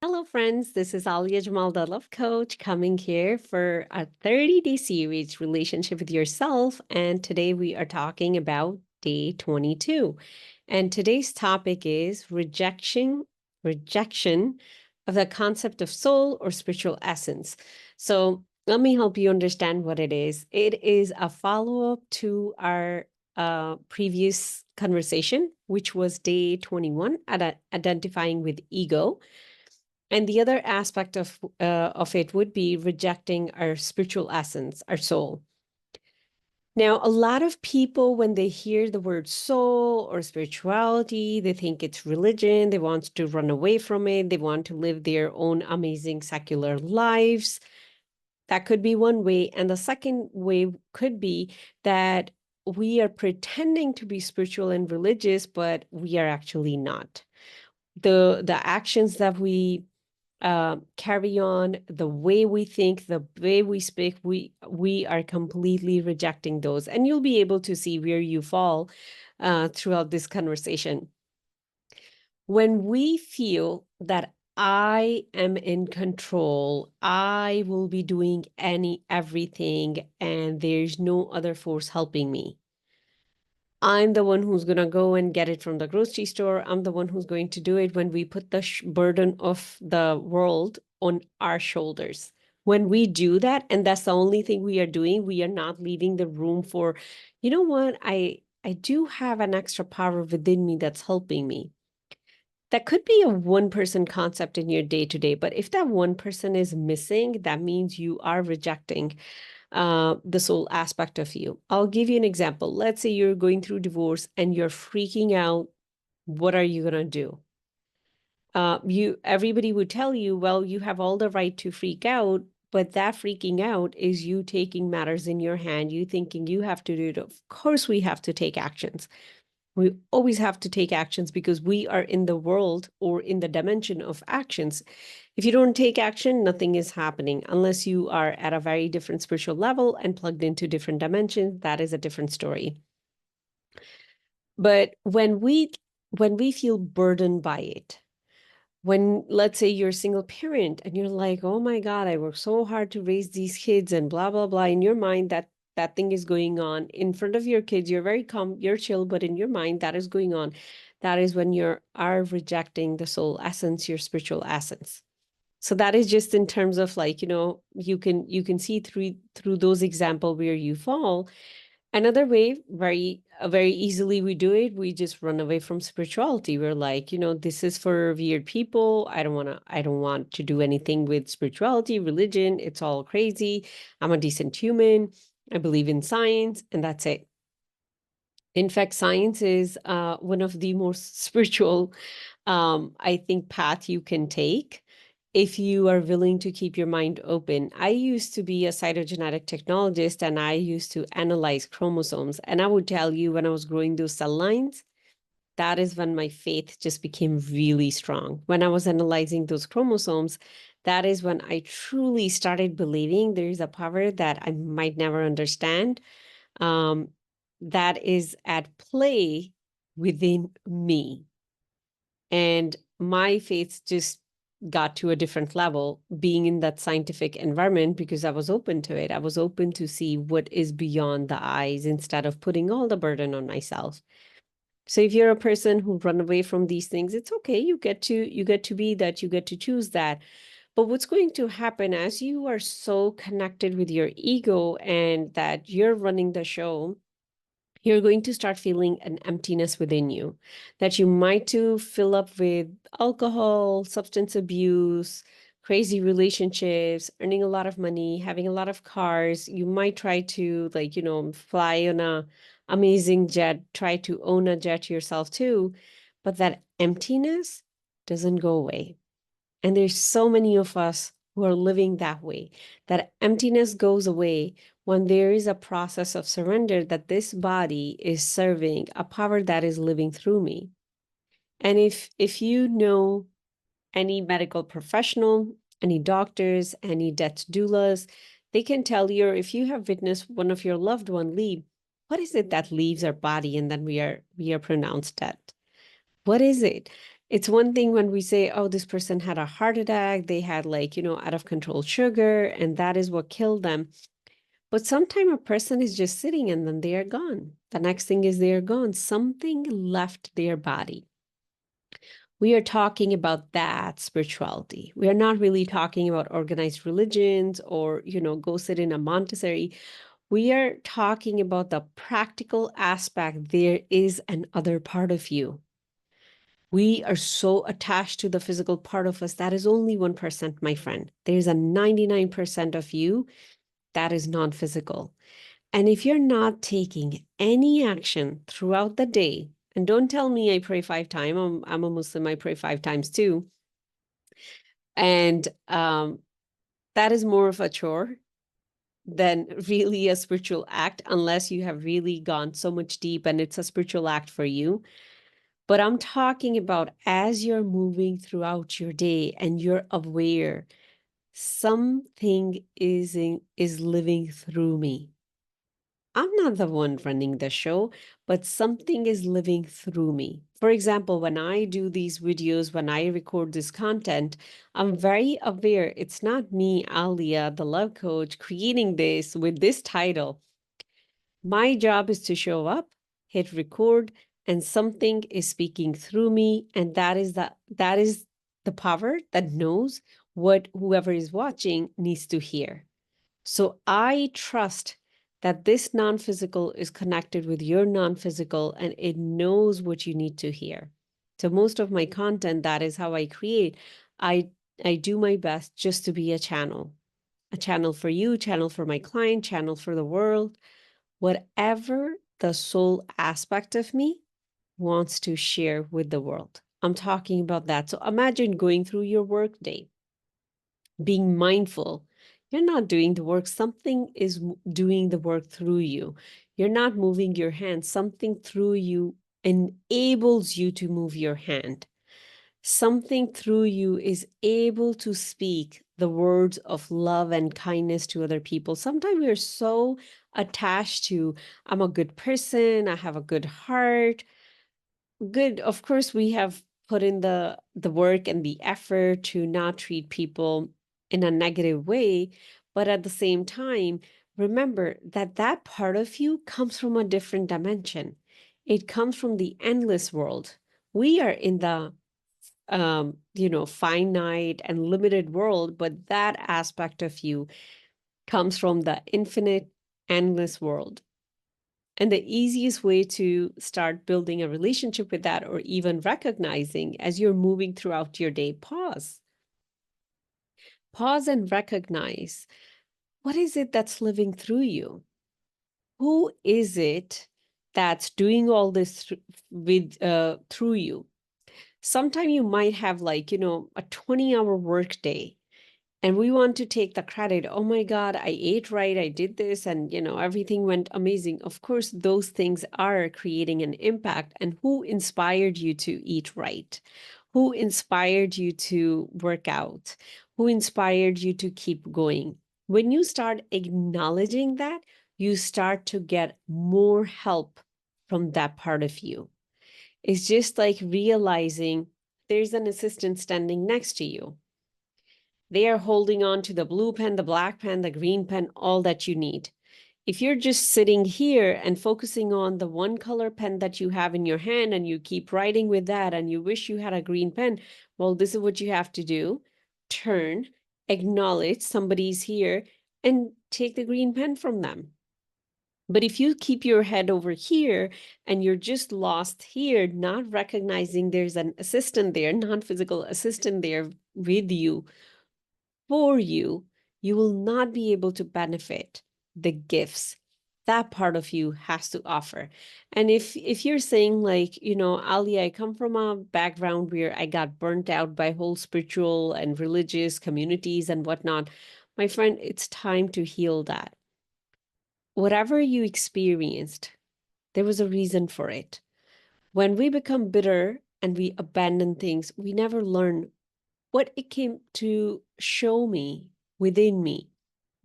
Hello, friends. This is Alia Jamal, the Love Coach, coming here for a 30-day series, Relationship with Yourself. And today we are talking about day 22. And today's topic is rejection of the concept of soul or spiritual essence. So let me help you understand what it is. It is a follow-up to our previous conversation, which was day 21 at identifying with ego. And the other aspect of it would be rejecting our spiritual essence, our soul. Now, a lot of people, when they hear the word soul or spirituality, they think it's religion. They want to run away from it. They want to live their own amazing secular lives. That could be one way. And the second way could be that we are pretending to be spiritual and religious, but we are actually not. The actions that we carry on, the way we think, the way we speak, we are completely rejecting those. And you'll be able to see where you fall throughout this conversation. When we feel that I am in control, I will be doing everything, and there's no other force helping me. I'm the one who's going to go and get it from the grocery store. I'm the one who's going to do it when we put the burden of the world on our shoulders. When we do that, and that's the only thing we are doing, we are not leaving the room for, you know what, I do have an extra power within me that's helping me. That could be a one person concept in your day to day, but if that one person is missing, that means you are rejecting the soul aspect of you. I'll give you an example. Let's say you're going through divorce and you're freaking out. What are you gonna do? Everybody would tell you, well, you have all the right to freak out, but that freaking out is you taking matters in your hand, you thinking you have to do it. Of course, we have to take actions. We always have to take actions because we are in the world or in the dimension of actions. If you don't take action, nothing is happening unless you are at a very different spiritual level and plugged into different dimensions. That is a different story. But when we feel burdened by it, when let's say you're a single parent and you're like, oh my God, I work so hard to raise these kids and blah, blah, blah, in your mind, that thing is going on in front of your kids. You're very calm, you're chill, but in your mind, that is going on. That is when you are rejecting the soul essence, your spiritual essence. So that is just in terms of like, you can see through those examples where you fall. Another way, very easily we do it, we just run away from spirituality. We're like, this is for weird people. I don't want to do anything with spirituality, religion. It's all crazy. I'm a decent human. I believe in science, and that's it. In fact, science is one of the most spiritual, I think, path you can take if you are willing to keep your mind open. I used to be a cytogenetic technologist and I used to analyze chromosomes. And I would tell you when I was growing those cell lines, that is when my faith just became really strong. When I was analyzing those chromosomes, that is when I truly started believing there is a power that I might never understand, um, that is at play within me. And my faith just got to a different level being in that scientific environment because I was open to it. I was open to see what is beyond the eyes instead of putting all the burden on myself. So if you're a person who run away from these things, it's okay. You get to be that, you get to choose that. But what's going to happen as you are so connected with your ego and that you're running the show, you're going to start feeling an emptiness within you that you might to fill up with alcohol, substance abuse, crazy relationships, earning a lot of money, having a lot of cars. You might try to fly on a amazing jet, try to own a jet yourself too, but that emptiness doesn't go away. And there's so many of us who are living that way. That emptiness goes away when there is a process of surrender that this body is serving a power that is living through me. And if you know any medical professional, any doctors, any death doulas, they can tell you, or if you have witnessed one of your loved one leave, what is it that leaves our body and then we are pronounced dead? What is it? It's one thing when we say, oh, this person had a heart attack, they had like, out of control sugar, and that is what killed them. But sometimes a person is just sitting and then they are gone. The next thing is they are gone. Something left their body. We are talking about that spirituality. We are not really talking about organized religions or, go sit in a Montessori. We are talking about the practical aspect. There is an other part of you. We are so attached to the physical part of us. That is only 1%, my friend. There's a 99% of you that is non-physical. And if you're not taking any action throughout the day, and don't tell me I pray 5 times, I'm a Muslim, I pray 5 times too. And that is more of a chore than really a spiritual act, unless you have really gone so much deep and it's a spiritual act for you. But I'm talking about as you're moving throughout your day and you're aware, something is living through me. I'm not the one running the show, but something is living through me. For example, when I do these videos, when I record this content, I'm very aware it's not me, Alia, the love coach, creating this with this title. My job is to show up, hit record, and something is speaking through me, and that is the power that knows what whoever is watching needs to hear. So I trust that this non-physical is connected with your non-physical and it knows what you need to hear. So most of my content, that is how I create. I do my best just to be a channel for you, channel for my client, channel for the world, whatever the soul aspect of me wants to share with the world. I'm talking about that. So imagine going through your work day, being mindful. You're not doing the work. Something is doing the work through you. You're not moving your hand. Something through you enables you to move your hand. Something through you is able to speak the words of love and kindness to other people. Sometimes we're so attached to, I'm a good person, I have a good heart. Good, of course, we have put in the work and the effort to not treat people in a negative way, but at the same time, remember that that part of you comes from a different dimension. It comes from the endless world. We are in the finite and limited world, but that aspect of you comes from the infinite, endless world. And the easiest way to start building a relationship with that, or even recognizing as you're moving throughout your day, pause. Pause and recognize, what is it that's living through you? Who is it that's doing all this through you? Sometime you might have like, a 20-hour work day. And we want to take the credit. Oh my God, I ate right. I did this and, everything went amazing. Of course, those things are creating an impact. And who inspired you to eat right? Who inspired you to work out? Who inspired you to keep going? When you start acknowledging that, you start to get more help from that part of you. It's just like realizing there's an assistant standing next to you. They are holding on to the blue pen, the black pen, the green pen, all that you need. If you're just sitting here and focusing on the one color pen that you have in your hand and you keep writing with that and you wish you had a green pen, well, this is what you have to do. Turn, acknowledge somebody's here, and take the green pen from them. But if you keep your head over here and you're just lost here, not recognizing there's an assistant there, non-physical assistant there with you, for you, you will not be able to benefit the gifts that part of you has to offer. And if you're saying like, Ali, I come from a background where I got burnt out by whole spiritual and religious communities and whatnot, my friend, it's time to heal that. Whatever you experienced, there was a reason for it. When we become bitter and we abandon things, we never learn what it came to show me within me.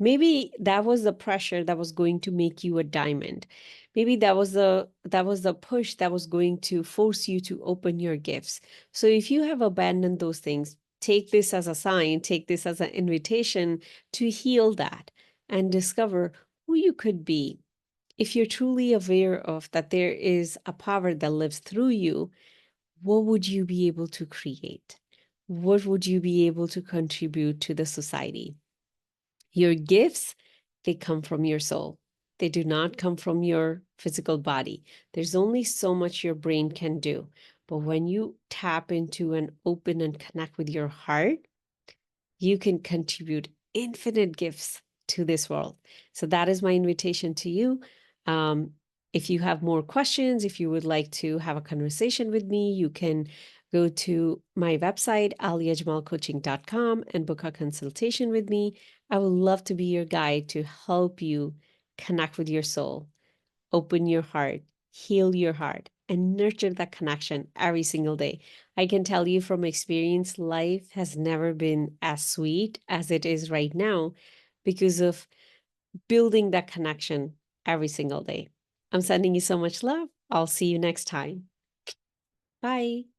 Maybe that was the pressure that was going to make you a diamond. Maybe that was the push that was going to force you to open your gifts. So if you have abandoned those things, take this as a sign, take this as an invitation to heal that and discover who you could be. If you're truly aware of that there is a power that lives through you, what would you be able to create? What would you be able to contribute to the society? Your gifts, they come from your soul. They do not come from your physical body. There's only so much your brain can do. But when you tap into and open and connect with your heart, you can contribute infinite gifts to this world. So that is my invitation to you. Um, if you have more questions, if you would like to have a conversation with me, you can go to my website, aliajmalcoaching.com, and book a consultation with me. I would love to be your guide to help you connect with your soul, open your heart, heal your heart, and nurture that connection every single day. I can tell you from experience, life has never been as sweet as it is right now because of building that connection every single day. I'm sending you so much love. I'll see you next time. Bye.